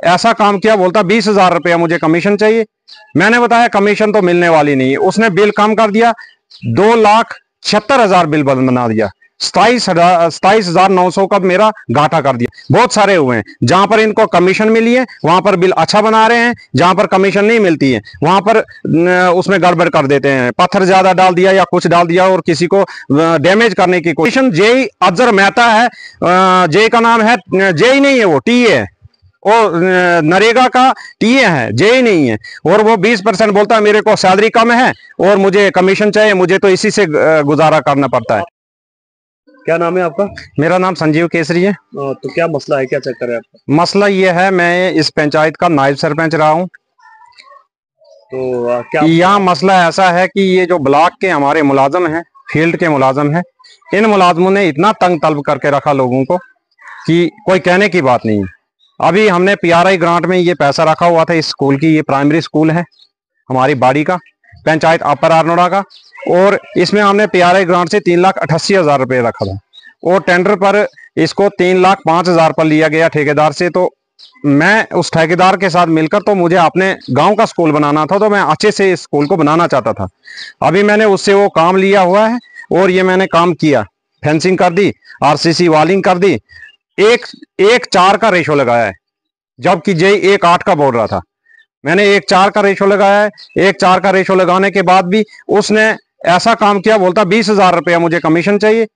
ऐसा काम किया, बोलता 20,000 रुपया मुझे कमीशन चाहिए। मैंने बताया कमीशन तो मिलने वाली नहीं है। उसने बिल कम कर दिया, 2,76,000 बिल बना दिया। 27,900 का मेरा घाटा कर दिया। बहुत सारे हुए हैं जहां पर इनको कमीशन मिली है, वहां पर बिल अच्छा बना रहे हैं, जहां पर कमीशन नहीं मिलती है वहां पर उसमें गड़बड़ कर देते हैं, पत्थर ज्यादा डाल दिया या कुछ डाल दिया और किसी को डैमेज करने की कोशिश। जेई अफजर मेहता है, जेई का नाम है, जेई नहीं है, वो टीए है, वो नरेगा का टीए है, जेई नहीं है। और वो 20% बोलता है मेरे को सैलरी कम है और मुझे कमीशन चाहिए, मुझे तो इसी से गुजारा करना पड़ता है। क्या नाम है आपका? मेरा नाम संजीव केसरी है। तो क्या मसला है, क्या चक्कर है आपका? मसला ये है, मैं इस पंचायत का नायब सरपंच रहा हूँ। तो क्या यहाँ मसला ऐसा है कि ये जो ब्लॉक के हमारे मुलाजम हैं, फील्ड के मुलाजम हैं, इन मुलाजमों ने इतना तंग तलब करके रखा लोगों को कि कोई कहने की बात नहीं है। अभी हमने पीआरआई ग्रांट में ये पैसा रखा हुआ था इस स्कूल की, ये प्राइमरी स्कूल है हमारी बाड़ी का, पंचायत अपर आरनोड़ा का, और इसमें हमने पीआरआई ग्रांट से 3,88,000 रुपये रखा था और टेंडर पर इसको 3,05,000 पर लिया गया ठेकेदार से। तो मैं उस ठेकेदार के साथ मिलकर, तो मुझे अपने गांव का स्कूल बनाना था, तो मैं अच्छे से इस स्कूल को बनाना चाहता था। अभी मैंने उससे वो काम लिया हुआ है और ये मैंने काम किया, फेंसिंग कर दी, आरसीसी वालिंग कर दी, 1:4 का रेशो लगाया है, जबकि जे 1:8 का बोल रहा था। मैंने 1:4 का रेशो लगाया है। 1:4 का रेशो लगाने के बाद भी उसने ऐसा काम किया, बोलता 20,000 रुपया मुझे कमीशन चाहिए।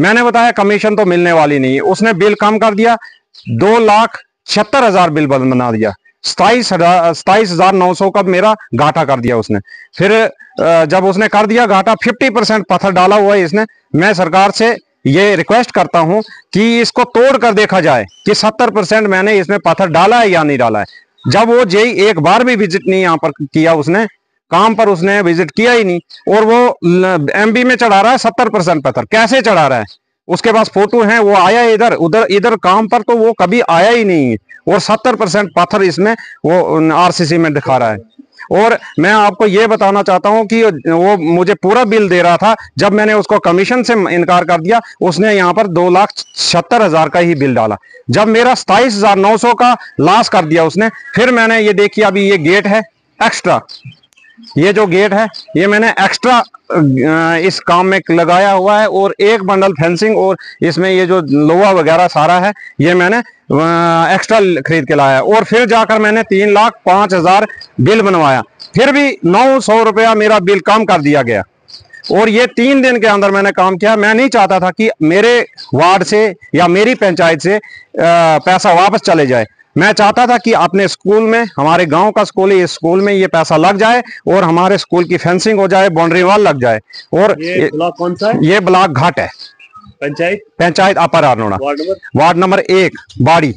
मैंने बताया कमीशन तो मिलने वाली नहीं है। उसने बिल कम कर दिया, 2,76,000 बिल बना दिया। 27,900 का मेरा घाटा कर दिया उसने। फिर जब उसने कर दिया घाटा, 50% पत्थर डाला हुआ है इसने। मैं सरकार से ये रिक्वेस्ट करता हूं कि इसको तोड़ कर देखा जाए कि 70% मैंने इसमें पत्थर डाला है या नहीं डाला है। जब वो जेई एक बार भी विजिट नहीं यहाँ पर किया, उसने काम पर उसने विजिट किया ही नहीं, और वो एमबी में चढ़ा रहा है 70% पत्थर। कैसे चढ़ा रहा है? उसके पास फोटो है, वो आया इधर काम पर, तो वो कभी आया ही नहीं है, और 70% पत्थर इसमें वो आरसीसी में दिखा रहा है। और मैं आपको ये बताना चाहता हूं कि वो मुझे पूरा बिल दे रहा था। जब मैंने उसको कमीशन से इनकार कर दिया, उसने यहाँ पर 2,76,000 का ही बिल डाला। जब मेरा 27,900 का लॉस कर दिया उसने, फिर मैंने ये देखिए, अभी ये गेट है एक्स्ट्रा, ये जो गेट है ये मैंने एक्स्ट्रा इस काम में लगाया हुआ है, और एक बंडल फेंसिंग और इसमें ये जो लोहा वगैरह सारा है ये मैंने एक्स्ट्रा खरीद के लाया। और फिर जाकर मैंने 3,05,000 बिल बनवाया, फिर भी 900 रुपया मेरा बिल कम कर दिया गया। और ये 3 दिन के अंदर मैंने काम किया। मैं नहीं चाहता था कि मेरे वार्ड से या मेरी पंचायत से पैसा वापस चले जाए। मैं चाहता था कि अपने स्कूल में, हमारे गांव का स्कूल है, इस स्कूल में ये पैसा लग जाए और हमारे स्कूल की फेंसिंग हो जाए, बाउंड्री वॉल लग जाए। और ये ब्लॉक कौन सा है? ये ब्लॉक घाट है, पंचायत अपर आरनोड़ा, वार्ड नंबर 1 बाड़ी।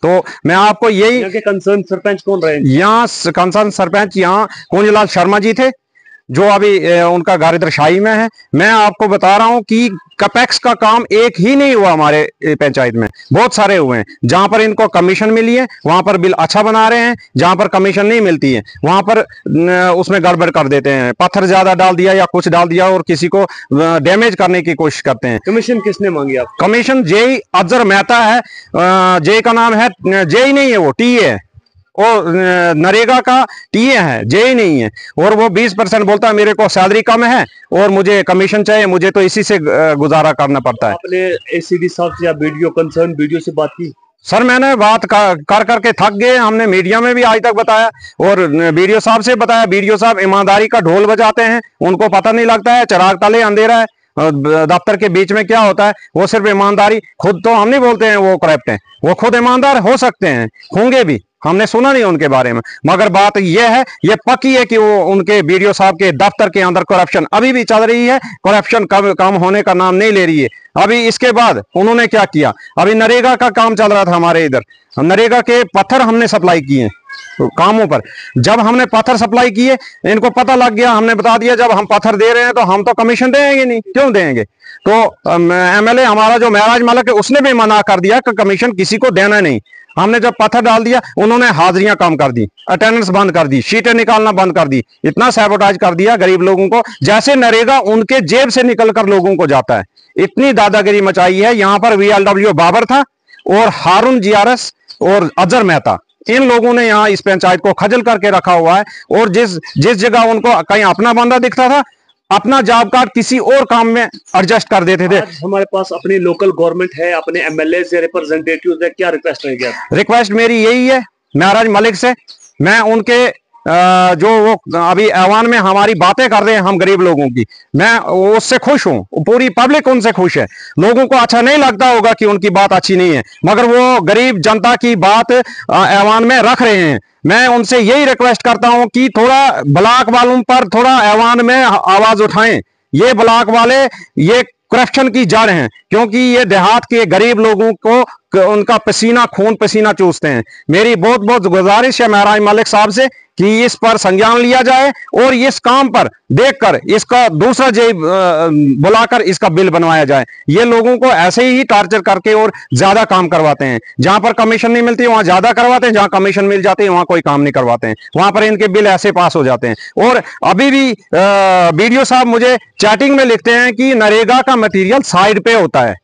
तो मैं आपको यही, कंसर्न सरपंच कौन रहे? यहाँ कंसर्न सरपंच यहाँ कुंजलाल शर्मा जी थे, जो अभी उनका घर इधर शाही में है। मैं आपको बता रहा हूं कि कपेक्स का काम एक ही नहीं हुआ हमारे पंचायत में, बहुत सारे हुए हैं। जहां पर इनको कमीशन मिली है वहां पर बिल अच्छा बना रहे हैं, जहां पर कमीशन नहीं मिलती है वहां पर उसमें गड़बड़ कर देते हैं, पत्थर ज्यादा डाल दिया या कुछ डाल दिया और किसी को डैमेज करने की कोशिश करते हैं। कमीशन किसने मांगी आप? कमीशन जेई अफजर मेहता है, जेई का नाम है, जेई नहीं है, वो टीए है, वो नरेगा का टीए है, जेई नहीं है। और वो 20% बोलता है मेरे को सैलरी कम है और मुझे कमीशन चाहिए, मुझे तो इसी से गुजारा करना पड़ता है। आपने एसीडी साहब से या वीडियो कंसर्न वीडियो से बात की? सर मैंने बात कर करके थक गए। हमने मीडिया में भी आज तक बताया और वीडियो साहब से बताया। वीडियो साहब ईमानदारी का ढोल बजाते हैं, उनको पता नहीं लगता है चिराग तले अंधेरा है, दफ्तर के बीच में क्या होता है। वो सिर्फ ईमानदारी, खुद तो हम नहीं बोलते हैं वो करप्ट हैं, वो खुद ईमानदार हो सकते हैं, होंगे भी, हमने सुना नहीं उनके बारे में। मगर बात यह है, ये पक्की है कि वो उनके वीडियो साहब के दफ्तर के अंदर करप्शन अभी भी चल रही है। करप्शन कम होने का नाम नहीं ले रही है। अभी इसके बाद उन्होंने क्या किया, अभी नरेगा का काम चल रहा था हमारे इधर, नरेगा के पत्थर हमने सप्लाई किए कामों पर। जब हमने पत्थर सप्लाई किए, इनको पता लग गया, हमने बता दिया जब हम पत्थर दे रहे हैं तो हम तो कमीशन देंगे नहीं, क्यों देंगे। तो एमएलए हमारा जो महराज मलक है उसने भी मना कर दिया कि कमीशन किसी को देना नहीं। हमने जब पत्थर डाल दिया, उन्होंने हाजिरियां कम कर दी, अटेंडेंस बंद कर दी, शीटें निकालना बंद कर दी, इतना सैबोटाज कर दिया गरीब लोगों को, जैसे नरेगा उनके जेब से निकलकर लोगों को जाता है। इतनी दादागिरी मचाई है। यहाँ पर वीएलडब्ल्यू बाबर था और हारून जीआरएस और अजहर मेहता, इन लोगों ने यहाँ इस पंचायत को खजल करके रखा हुआ है। और जिस जिस जगह उनको कहीं अपना बंदा दिखता था, अपना जॉब कार्ड किसी और काम में एडजस्ट कर देते थे। आज हमारे पास अपनी लोकल गवर्नमेंट है, अपने एमएलए से रिप्रेजेंटेटिव है, क्या रिक्वेस्ट रहेगी? रिक्वेस्ट मेरी यही है महराज मलिक से, मैं उनके जो वो अभी ऐवान में हमारी बातें कर रहे हैं हम गरीब लोगों की, मैं उससे खुश हूं, पूरी पब्लिक उनसे खुश है। लोगों को अच्छा नहीं लगता होगा कि उनकी बात अच्छी नहीं है, मगर वो गरीब जनता की बात ऐवान में रख रहे हैं। मैं उनसे यही रिक्वेस्ट करता हूं कि थोड़ा ब्लॉक वालों पर थोड़ा ऐवान में आवाज उठाएं। ये ब्लॉक वाले ये करप्शन की जड़ हैं, क्योंकि ये देहात के गरीब लोगों को उनका पसीना खून पसीना चूसते हैं। मेरी बहुत बहुत गुजारिश है महराज मलिक साहब से कि इस पर संज्ञान लिया जाए और इस काम पर देखकर इसका दूसरा जय बुलाकर इसका बिल बनवाया जाए। ये लोगों को ऐसे ही टार्चर करके और ज्यादा काम करवाते हैं। जहां पर कमीशन नहीं मिलती वहां ज्यादा करवाते हैं, जहां कमीशन मिल जाती है वहां कोई काम नहीं करवाते हैं, वहां पर इनके बिल ऐसे पास हो जाते हैं। और अभी भी बीडीओ साहब मुझे चैटिंग में लिखते हैं कि नरेगा का मटेरियल साइड पे होता है।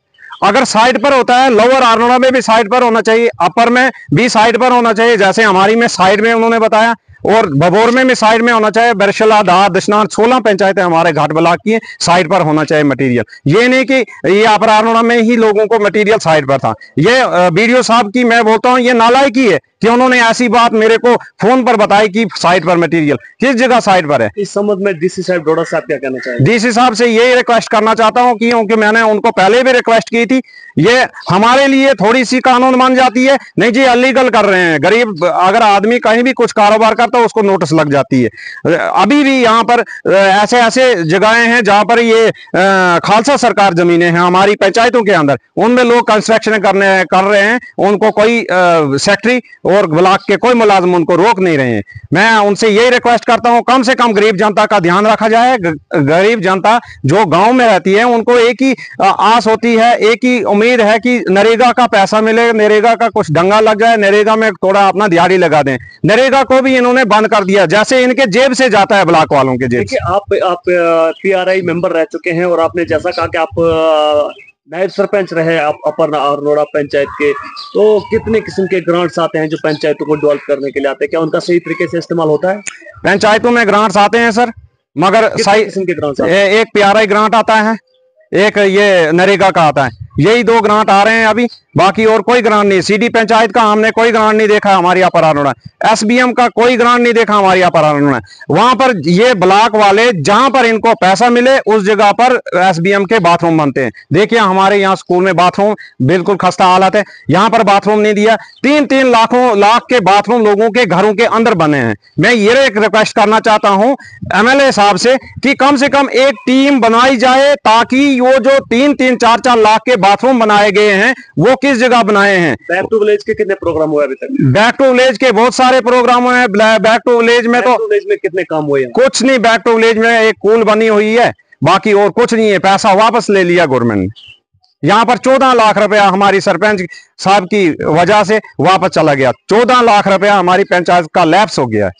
अगर साइड पर होता है, लोअर आरनोड़ा में भी साइड पर होना चाहिए, अपर में भी साइड पर होना चाहिए, जैसे हमारी में साइड में उन्होंने बताया, और बबोर में भी साइड में होना चाहिए। बरशला, दाद, दशनार 16 पंचायतें हमारे घाट ब्लॉक की हैं, साइड पर होना चाहिए मटेरियल। ये नहीं कि ये अपर आरनोड़ा में ही लोगों को मटेरियल साइड पर था। ये बीडीओ साहब की मैं बोलता हूँ ये नालायकी है कि उन्होंने ऐसी बात मेरे को फोन पर बताई कि साइड पर मटेरियल, किस जगह साइड पर है। इस संबंध में डीसी साहब डोडा साहब क्या कहना चाहेंगे? डीसी साहब से यही रिक्वेस्ट करना चाहता हूं कि क्योंकि मैंने उनको पहले भी रिक्वेस्ट की थी, ये हमारे लिए थोड़ी सी कानून मान जाती है, नहीं जी अलीगल कर रहे हैं। गरीब अगर आदमी कहीं भी कुछ कारोबार करता है उसको नोटिस लग जाती है। अभी भी यहाँ पर ऐसे ऐसे जगहें हैं जहां पर ये खालसा सरकार जमीनें हैं हमारी पंचायतों के अंदर, उनमें लोग कंस्ट्रक्शन कर रहे हैं, उनको कोई सेक्रेटरी और ब्लॉक के कोई मुलाजिम उनको रोक नहीं रहे हैं। मैं उनसे यही रिक्वेस्ट करता हूं कम से कम गरीब जनता का ध्यान रखा जाए। गरीब जनता जो गांव में रहती है उनको एक ही आस होती है, एक ही उम्मीद है कि नरेगा का पैसा मिले, नरेगा का कुछ डंगा लग जाए, नरेगा में थोड़ा अपना दिहाड़ी लगा दें। नरेगा को भी इन्होंने बंद कर दिया, जैसे इनके जेब से जाता है ब्लॉक वालों के जेब से। आप पीआरआई मेंबर रह चुके हैं और आपने जैसा कहा कि आप नायब सरपंच रहे आप अपर आरनोड़ा पंचायत के, तो कितने किस्म के ग्रांट्स आते हैं जो पंचायतों को डेवलप करने के लिए आते हैं? क्या उनका सही तरीके से इस्तेमाल होता है? पंचायतों में ग्रांट्स आते हैं सर, मगर कितने किस्म के ग्रांट्स आते हैं? एक पीआरआई ग्रांट आता है, एक ये नरेगा का आता है, यही 2 ग्रांट आ रहे हैं अभी, बाकी और कोई ग्रांट नहीं। सीडी पंचायत का हमने कोई ग्रांट नहीं देखा हमारी अपर आरनोड़ा, एसबीएम का कोई ग्रांट नहीं देखा हमारी अपर आरनोड़ा। वहां पर ये ब्लॉक वाले जहां पर इनको पैसा मिले उस जगह पर एसबीएम के बाथरूम बनते हैं। देखिए हमारे यहाँ स्कूल में बाथरूम बिल्कुल खस्ता हालत है, यहाँ पर बाथरूम नहीं दिया। 3-3 लाख के बाथरूम लोगों के घरों के अंदर बने हैं। मैं ये एक रिक्वेस्ट करना चाहता हूँ एमएलए साहब से कि कम से कम एक टीम बनाई जाए, ताकि वो जो 3-3, 4-4 लाख के बाथरूम बनाए गए हैं वो किस जगह बनाए हैं। बैक टू विलेज के कितने प्रोग्राम हुए अभी तक? बैक टू विलेज के बहुत सारे प्रोग्राम हुए हैं। बैक टू विलेज में तो कितने काम हुए हैं? कुछ नहीं। बैक टू विलेज में एक कूल बनी हुई है, बाकी और कुछ नहीं है। पैसा वापस ले लिया गवर्नमेंट ने। यहाँ पर 14 लाख रुपया हमारी सरपंच साहब की वजह से वापस चला गया। 14 लाख रुपया हमारी पंचायत का लैप्स हो गया है।